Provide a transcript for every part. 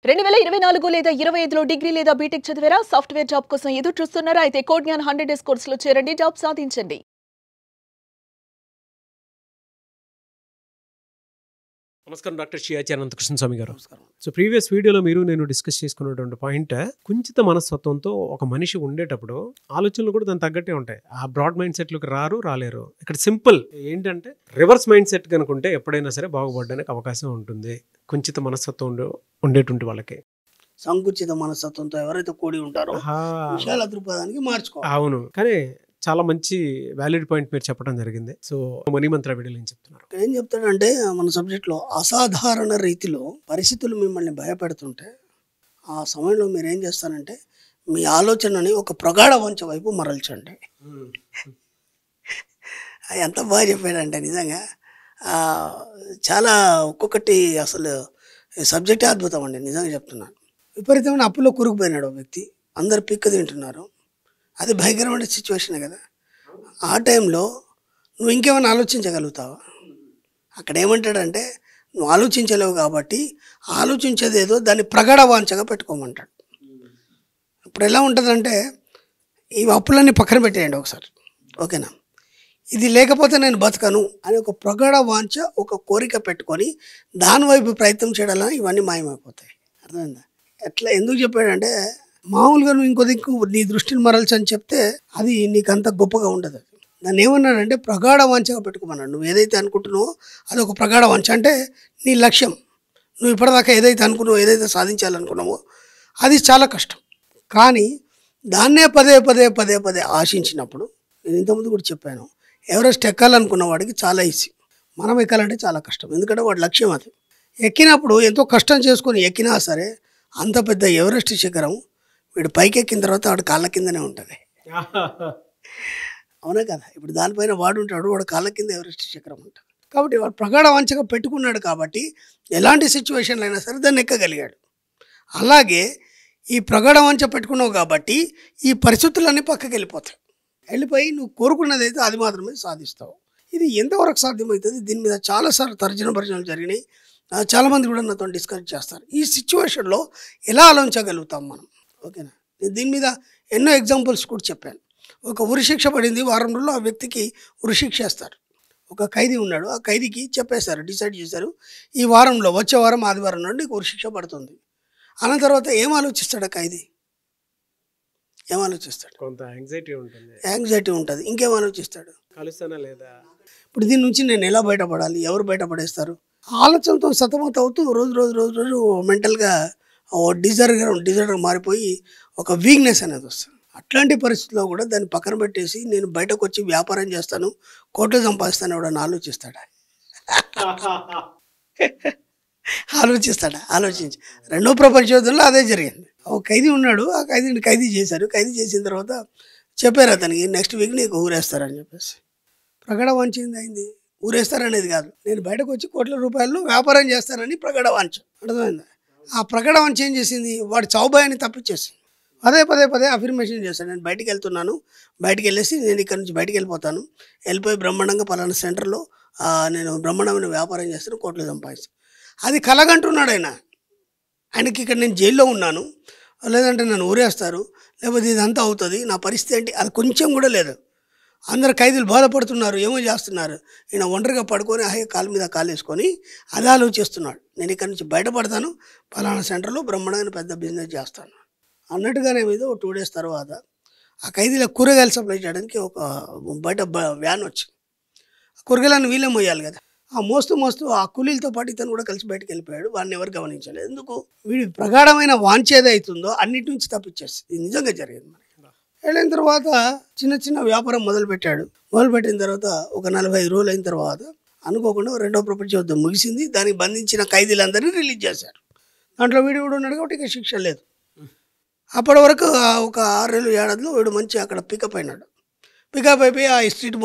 2024 లేదా 25లో డిగ్రీ లేదా బీటెక్ చదివారా? సాఫ్ట్‌వేర్ జాబ్ కోసం ఎదురు చూస్తున్నారా? అయితే కోడ్ జ్ఞాన్ 100 డేస్ కోర్సులో చేరండి, జాబ్ సాధించండి. నమస్కారం డాక్టర్ షియాచి అనంతకృష్ణ స్వామి గారు. నమస్కారం. సో ప్రీవియస్ వీడియోలో నేను డిస్కస్ చేసుకున్నటువంటి పాయింట్, కుంచిత మనస్తత్వంతో ఒక మనిషి ఉండేటప్పుడు ఆలోచనలు కూడా దానికి తగ్గట్టే ఉంటాయి. ఆ బ్రాడ్ మైండ్ సెట్లోకి రాలేరు. ఇక్కడ సింపుల్ ఏంటంటే రివర్స్ మైండ్ సెట్ కనుకుంటే ఎప్పుడైనా సరే బాగుపడడానికి అవకాశం ఉంటుంది. కుంచిత మనస్తత్వం ఉండేటువంటి వాళ్ళకి. సంకుచిత మనస్తత్వంతో ఎవరైతే కూడి ఉంటారో విశాల దృక్పథానికి మార్చుకోవాలి. అవును, కానీ చాలా మంచి వ్యాలిడ్ పాయింట్ మీరు చెప్పడం జరిగింది. సో మనీ మంత్ర వీడియోలో ఏం చెప్తున్నారు? ఏం చెప్తాడంటే మన సబ్జెక్ట్లో అసాధారణ రీతిలో పరిస్థితులు మిమ్మల్ని భయపెడుతుంటే ఆ సమయంలో మీరు ఏం చేస్తారంటే మీ ఆలోచనని ఒక ప్రగాఢ వంచ వైపు మరల్చండి. ఎంత బాగా చెప్పాడంటే నిజంగా చాలా ఒక్కొక్కటి అసలు సబ్జెక్టే అద్భుతం అండి. నిజంగా చెప్తున్నాను. విపరీతమైన అప్పులో కూరుకుపోయినాడు వ్యక్తి, అందరు పిక్క తింటున్నారు. అది భయంకరమైన సిచ్యువేషనే కదా. ఆ టైంలో నువ్వు ఇంకేమైనా ఆలోచించగలుగుతావా? అక్కడ ఏమంటాడంటే నువ్వు ఆలోచించలేవు కాబట్టి ఆలోచించేదేదో దాన్ని ప్రగాఢ వాంఛగా పెట్టుకోమంటాడు. ఇప్పుడు ఎలా ఉంటుందంటే ఈ అప్పులన్నీ పక్కన పెట్టేయండి ఒకసారి, ఓకేనా? ఇది లేకపోతే నేను బతకను అని ఒక ప్రగాఢ వాంఛ, ఒక కోరిక పెట్టుకొని దానివైపు ప్రయత్నం చేయడాలని ఇవన్నీ మాయమైపోతాయి. అర్థమైందా? ఎట్లా ఎందుకు చెప్పాడంటే మామూలుగా నువ్వు ఇంకో దిక్కు నీ దృష్టిని మరల్చి అని చెప్తే అది నీకు అంత గొప్పగా ఉండదు. దాన్ని ఏమన్నాడంటే ప్రగాఢ వాంఛగా పెట్టుకోమన్నాడు. నువ్వు ఏదైతే అనుకుంటున్నావో అది ఒక ప్రగాఢ వాంఛ, అంటే నీ లక్ష్యం. నువ్వు ఇప్పటిదాకా ఏదైతే అనుకున్నావో, ఏదైతే సాధించాలనుకున్నావో అది చాలా కష్టం. కానీ దాన్నే పదే పదే పదే పదే ఆశించినప్పుడు, నేను ఇంతకుముందు కూడా చెప్పాను, ఎవరెస్ట్ ఎక్కాలనుకున్న వాడికి చాలా ఈజీ, మనం ఎక్కాలంటే చాలా కష్టం. ఎందుకంటే వాడి లక్ష్యం అది. ఎక్కినప్పుడు ఎంతో కష్టం చేసుకొని ఎక్కినా సరే అంత పెద్ద ఎవరెస్ట్ శిఖరం వీడు పైకి ఎక్కిన తర్వాత వాడు కాళ్ళ కిందనే ఉంటుంది. అవునా కదా? ఇప్పుడు దానిపైన వాడు ఉంటాడు, వాడు కాళ్ళ కింద ఎవరెస్ట్ శిఖరం ఉంటుంది. కాబట్టి వాడు ప్రగాఢ వంచగా పెట్టుకున్నాడు కాబట్టి ఎలాంటి సిచ్యువేషన్లు అయినా సరే దాన్ని ఎక్కగలిగాడు. అలాగే ఈ ప్రగాఢ వంచ పెట్టుకున్నావు కాబట్టి ఈ పరిస్థితులన్నీ పక్కకి వెళ్ళిపోయి నువ్వు కోరుకున్నది అయితే అది మాత్రమే సాధిస్తావు. ఇది ఎంతవరకు సాధ్యమవుతుంది? దీని మీద చాలాసార్లు తర్జనభర్జనలు జరిగినాయి. చాలామంది కూడా నాతో డిస్కస్ చేస్తారు. ఈ సిచ్యువేషన్లో ఎలా ఆలోచించగలుగుతాం మనం, ఓకేనా? నేను దీని మీద ఎన్నో ఎగ్జాంపుల్స్ కూడా చెప్పాను. ఒక ఉరిశిక్ష పడింది, వారం రోజుల్లో ఆ వ్యక్తికి ఉరిశిక్ష వేస్తారు. ఒక ఖైదీ ఉన్నాడు, ఆ ఖైదీకి చెప్పేశారు, డిసైడ్ చేశారు ఈ వారంలో, వచ్చే వారం ఆదివారం నుండి నీకు ఉరిశిక్ష పడుతుంది. అన్న తర్వాత ఏం ఆలోచిస్తాడు ఆ ఖైదీ? ఏం ఆలోచిస్తాడు? కొంత యాంగ్జైటీ ఉంటుంది. ఇంకేం ఆలోచిస్తాడు? కలుస్తానా లేదా, ఇప్పుడు దీని నుంచి నేను ఎలా బయటపడాలి, ఎవరు బయటపడేస్తారు? ఆలోచనతో సతమతం అవుతూ రోజు మెంటల్గా డిజార్డర్ మారిపోయి ఒక వీక్నెస్ అనేది వస్తుంది. అట్లాంటి పరిస్థితుల్లో కూడా దాన్ని పక్కన పెట్టేసి నేను బయటకు వచ్చి వ్యాపారం చేస్తాను, కోట్లు సంపాదిస్తాను ఎవడని ఆలోచిస్తాడా? ఆలోచించి రెండో ప్రపంచ యుద్ధంలో అదే జరిగింది. ఒక ఖైదీ ఉన్నాడు, ఆ ఖైదీని ఖైదీ చేశారు. ఖైదీ చేసిన తర్వాత చెప్పారు అతనికి నెక్స్ట్ వీక్ నీకు ఊరేస్తారని చెప్పేసి. ప్రగాఢ వాంఛ అయింది, ఊరేస్తారనేది కాదు, నేను బయటకు వచ్చి కోట్ల రూపాయలు వ్యాపారం చేస్తానని ప్రగాఢ వాంఛ. అర్థమైందా? ఆ ప్రగాఢ వాంఛ ఏం చేసింది? వాడు చౌబాయాన్ని తప్పించేసింది. పదే అఫర్మేషన్ చేస్తాను, నేను బయటికి వెళ్తున్నాను, బయటికి వెళ్ళేసి నేను ఇక్కడ నుంచి బయటికి వెళ్ళిపోయి బ్రహ్మాండంగా పలానా సెంటర్లో నేను బ్రహ్మాండమైన వ్యాపారం చేస్తాను, కోట్లు సంపాదిస్తాను. అది కలగంటున్నాడు ఆయనకి. ఇక్కడ నేను జైల్లో ఉన్నాను, లేదంటే నన్ను ఊరేస్తారు, లేకపోతే ఇదంతా అవుతుంది, నా పరిస్థితి ఏంటి, అది కొంచెం కూడా లేదు. అందరు ఖైదీలు బాధపడుతున్నారు, ఏమో చేస్తున్నారు. ఈయన ఒంటరిగా పడుకొని కాలు మీద కాలు వేసుకొని అది ఆలోచిస్తున్నాడు, నేను ఇక్కడ నుంచి బయటపడతాను, పలానా సెంటర్లో బ్రహ్మాండమైన పెద్ద బిజినెస్ చేస్తాను అన్నట్టుగానే. మీద ఒక 2 days తర్వాత ఆ ఖైదీలకు కూరగాయలు సప్లై చేయడానికి ఒక బయట వ్యాన్ వచ్చింది. కూరగాయలను వీళ్ళే మోయాలి కదా. ఆ మోస్తూ ఆ కూలీలతో పాటు ఇతను కూడా కలిసి బయటకు వెళ్ళిపోయాడు. వాడిని ఎవరు గమనించలేదు. ఎందుకు? వీడి ప్రగాఢమైన వాంఛ ఏదైతుందో అన్నిటి నుంచి తప్పించేస్తుంది. ఇది నిజంగా జరిగింది. వెళ్ళిన తర్వాత చిన్న వ్యాపారం మొదలుపెట్టిన తర్వాత ఒక 45 రోజులు అయిన తర్వాత అనుకోకుండా రెండో ప్రపంచ యుద్ధం ముగిసింది. దానికి బంధించిన ఖైదీలందరినీ రిలీజ్ చేశారు. దాంట్లో వీడు కూడా ఉన్నాడు కాబట్టి ఇక శిక్ష లేదు. అప్పటి వరకు ఒక 6 ఏడాదిలో వీడు మంచి అక్కడ పికప్ అయిపోయి ఆ స్ట్రీట్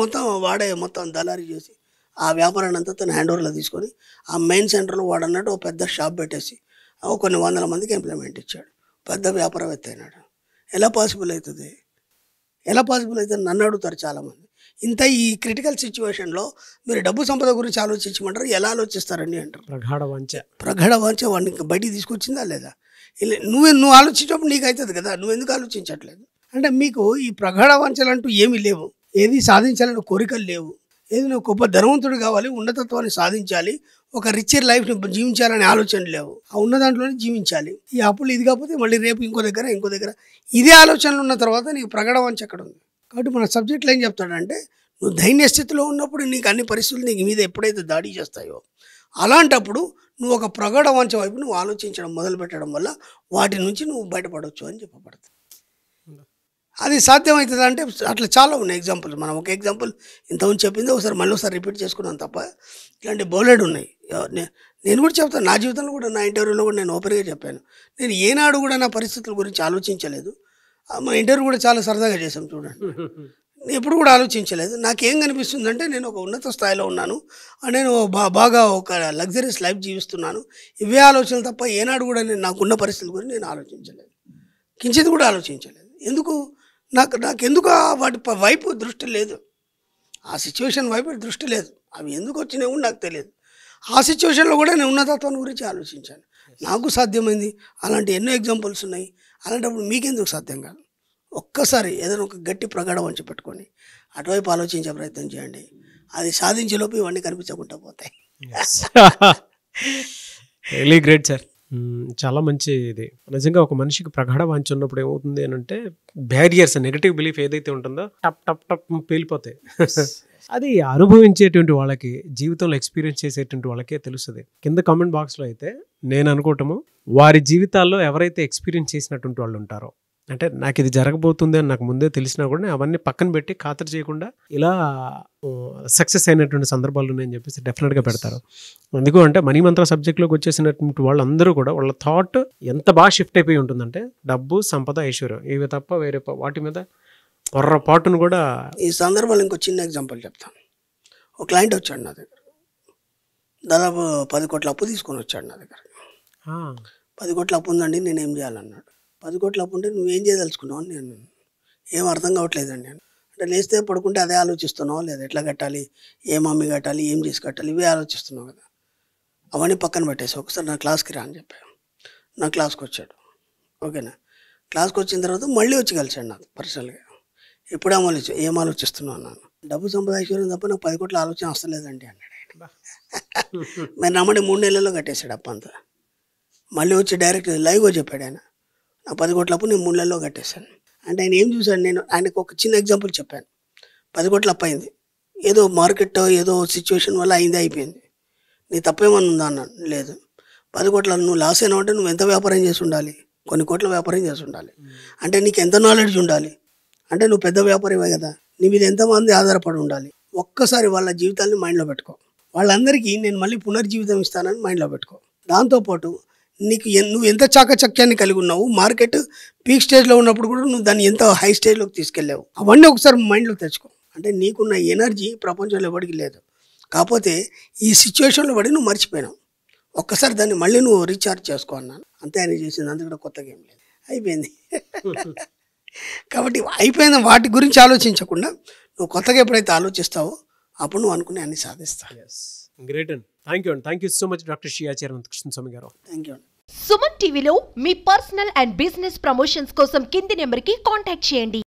మొత్తం దళారీ చేసి ఆ వ్యాపారాన్ని అంతా తన హ్యాండ్ ఓవర్లో తీసుకొని ఆ మెయిన్ సెంటర్లో వాడు అన్నట్టు ఒక పెద్ద షాప్ పెట్టేసి కొన్ని 100 మందికి ఎంప్లాయ్మెంట్ ఇచ్చాడు. పెద్ద వ్యాపారవేత్త అయినాడు. ఎలా పాసిబుల్ అవుతుంది నన్ను అడుగుతారు చాలామంది. ఇంత ఈ క్రిటికల్ సిచ్యువేషన్లో మీరు డబ్బు సంపద గురించి ఆలోచించమంటారు, ఎలా ఆలోచిస్తారండి అంటారు. ప్రగాఢ వాంఛ వాడిని ఇంకా బయటికి తీసుకొచ్చిందా లేదా? నువ్వు ఆలోచించినప్పుడు నీకు అవుతుంది కదా, నువ్వు ఎందుకు ఆలోచించట్లేదు అంటే మీకు ఈ ప్రగాఢ వాంఛలు అంటూ ఏమీ లేవు, ఏది సాధించాలని కోరికలు లేవు, ఏది నువ్వు గొప్ప ధనవంతుడు కావాలి, ఉన్నతత్వాన్ని సాధించాలి, ఒక రిచర్ లైఫ్ని జీవించాలనే ఆలోచన లేవు. ఆ ఉన్న దాంట్లోనే జీవించాలి. ఈ అప్పులు ఇది కాకపోతే మళ్ళీ రేపు ఇంకో దగ్గర ఇదే ఆలోచనలు ఉన్న తర్వాత నీకు ప్రగాఢ వాంఛ ఎక్కడ ఉంది? కాబట్టి మన సబ్జెక్ట్లో ఏం చెప్తాడంటే నువ్వు దైన్య స్థితిలో ఉన్నప్పుడు నీకు అన్ని పరిస్థితులు నీకు మీద ఎప్పుడైతే దాడి చేస్తాయో అలాంటప్పుడు నువ్వు ఒక ప్రగాఢ వాంఛ వైపు నువ్వు ఆలోచించడం మొదలు పెట్టడం వల్ల వాటి నుంచి నువ్వు బయటపడవచ్చు అని చెప్పబడుతుంది. అది సాధ్యమవుతుంది అంటే అట్లా చాలా ఉన్నాయి ఎగ్జాంపుల్. మనం ఒక ఎగ్జాంపుల్ ఇంతకుముందు చెప్పింది మళ్ళీ ఒకసారి రిపీట్ చేసుకున్నాను తప్ప ఇలాంటి బోలెడ్ ఉన్నాయి. నేను కూడా చెప్తాను, నా జీవితంలో కూడా నా ఇంటర్వ్యూలో కూడా నేను ఓపెన్గా చెప్పాను. నేను ఏనాడు కూడా నా పరిస్థితుల గురించి ఆలోచించలేదు. మన ఇంటర్వ్యూ కూడా చాలా సరదాగా చేసాం చూడండి. ఎప్పుడు కూడా ఆలోచించలేదు. నాకేం కనిపిస్తుందంటే నేను ఒక ఉన్నత స్థాయిలో ఉన్నాను, నేను బాగా ఒక లగ్జరీస్ లైఫ్ జీవిస్తున్నాను, ఇవే ఆలోచనలు తప్ప ఏనాడు కూడా నేను నాకున్న పరిస్థితుల గురించి నేను ఆలోచించలేదు, కించిత్ కూడా ఆలోచించలేదు. ఎందుకు నాకెందుకు వాటి వైపు దృష్టి లేదు, ఆ సిచ్యువేషన్ వైపు దృష్టి లేదు. అవి ఎందుకు వచ్చినాయి కూడా నాకు తెలియదు. ఆ సిచ్యువేషన్లో కూడా నేను ఉన్నతత్వం గురించి ఆలోచించాను, నాకు సాధ్యమైంది. అలాంటి ఎన్నో ఎగ్జాంపుల్స్ ఉన్నాయి. అలాంటప్పుడు మీకెందుకు సాధ్యం కాదు? ఒక్కసారి ఏదైనా ఒక గట్టి ప్రగాఢ వంచి పెట్టుకొని అటువైపు ఆలోచించే ప్రయత్నం చేయండి. అది సాధించేలోపు ఇవన్నీ కనిపించకుండా పోతాయి. Really great sir. చాలా మంచి ఇది. నిజంగా ఒక మనిషికి ప్రగాఢ వాంఛ ఉన్నప్పుడు ఏమవుతుంది అని అంటే బ్యారియర్స్, నెగటివ్ బిలీఫ్ ఏదైతే ఉంటుందో టప్ టప్ టప్ పేలిపోతాయి. అది అనుభవించేటువంటి వాళ్ళకి, జీవితంలో ఎక్స్పీరియన్స్ చేసేటువంటి వాళ్ళకే తెలుస్తుంది. కింద కామెంట్ బాక్స్లో అయితే నేను అనుకోవటము వారి జీవితాల్లో ఎవరైతే ఎక్స్పీరియన్స్ చేసినటువంటి వాళ్ళు ఉంటారో, అంటే నాకు ఇది జరగబోతుంది అని నాకు ముందే తెలిసినా కూడా అవన్నీ పక్కన పెట్టి ఖాతరు చేయకుండా ఇలా సక్సెస్ అయినటువంటి సందర్భాలు ఉన్నాయని చెప్పేసి డెఫినెట్గా పెడతారు. ఎందుకు అంటే మనీ మంత్ర సబ్జెక్ట్లోకి వచ్చేసినటువంటి వాళ్ళందరూ కూడా వాళ్ళ థాట్ ఎంత బాగా షిఫ్ట్ అయిపోయి ఉంటుందంటే డబ్బు, సంపద, ఐశ్వర్యం ఇవి తప్ప వేరే వాటి మీద పొర్రపాటును కూడా. ఈ సందర్భాలు ఇంకో చిన్న ఎగ్జాంపుల్ చెప్తాను. ఒక క్లయింట్ వచ్చాడు నా దగ్గర, దాదాపు 10 కోట్ల అప్పు తీసుకొని వచ్చాడు నా దగ్గర. 10 కోట్ల అప్పు ఉందండి, నేనేం చేయాలన్నాడు. 10 కోట్ల అప్పు ఉంటే నువ్వేం చేయదలుచుకున్నావు అని నేను, ఏం అర్థం కావట్లేదండి నేను అంటే, లేస్తే పడుకుంటే అదే ఆలోచిస్తున్నావు లేదా, ఎట్లా కట్టాలి, ఏం అమ్మి కట్టాలి, ఏం చేసి కట్టాలి, ఇవే ఆలోచిస్తున్నావు కదా, అవన్నీ పక్కన పెట్టేసి ఒకసారి నా క్లాస్కి రా అని చెప్పాను. నా క్లాస్కి వచ్చాడు. ఓకేనా, క్లాస్కి వచ్చిన తర్వాత మళ్ళీ వచ్చి కలిసాడు నాకు పర్సనల్గా. ఎప్పుడు ఏం ఆలోచిస్తున్నావు అన్నాను. డబ్బు సంపాదించడం తప్ప నాకు 10 కోట్ల ఆలోచన వస్తలేదండి అన్నాడు ఆయన. మరి నమ్మడి 3 నెలల్లో కట్టేశాడు అప్పు అంతా. మళ్ళీ వచ్చి డైరెక్ట్ లైవ్గా చెప్పాడు ఆయన, నా 10 కోట్ల అప్పు నేను 3 నెలల్లో కట్టేశాను అంటే. ఆయన ఏం చూశాడు, నేను ఆయనకు ఒక చిన్న ఎగ్జాంపుల్ చెప్పాను. 10 కోట్ల అప్పు అయింది, ఏదో మార్కెట్ ఏదో సిచ్యువేషన్ వల్ల అయిపోయింది, నీ తప్పేమన్నా ఉందా అన్నాను. లేదు, 10 కోట్ల నువ్వు లాస్ అయినా అంటే నువ్వు ఎంత వ్యాపారం చేసి ఉండాలి, కొన్ని కోట్ల వ్యాపారం చేసి ఉండాలి అంటే నీకు ఎంత నాలెడ్జ్ ఉండాలి అంటే నువ్వు పెద్ద వ్యాపారమే కదా, నీ మీద ఎంతమంది ఆధారపడి ఉండాలి. ఒక్కసారి వాళ్ళ జీవితాన్ని మైండ్లో పెట్టుకో. వాళ్ళందరికీ నేను మళ్ళీ పునర్జీవితం ఇస్తానని మైండ్లో పెట్టుకో. దాంతోపాటు నీకు నువ్వు ఎంత చాకచక్యాన్ని కలిగి ఉన్నావు, మార్కెట్ పీక్ స్టేజ్లో ఉన్నప్పుడు కూడా నువ్వు దాన్ని ఎంత హై స్టేజ్లోకి తీసుకెళ్ళావు, అవన్నీ ఒకసారి మైండ్లో తెచ్చుకో. అంటే నీకున్న ఎనర్జీ ప్రపంచంలో ఎవరికి లేదు, కాకపోతే ఈ సిచ్యువేషన్లో పడి నువ్వు మర్చిపోయినావు. ఒక్కసారి దాన్ని మళ్ళీ నువ్వు రీఛార్జ్ చేసుకో అన్నాను. అంతే ఆయన చేసింది, అంత కూడా కొత్తగా ఏం లేదు, అయిపోయింది. కాబట్టి అయిపోయిన వాటి గురించి ఆలోచించకుండా నువ్వు కొత్తగా ఎప్పుడైతే ఆలోచిస్తావో అప్పుడు నువ్వు అనుకునే అన్ని సాధిస్తావు. గ్రేట్ అండి. Thank you so much doctor Shri Krishnaswamy గారు. Thank you. సుమన్ టీవీలో మీ పర్సనల్ అండ్ బిజినెస్ ప్రమోషన్స్ కోసం కింది నెంబర్కి కాంటాక్ట్ చేయండి.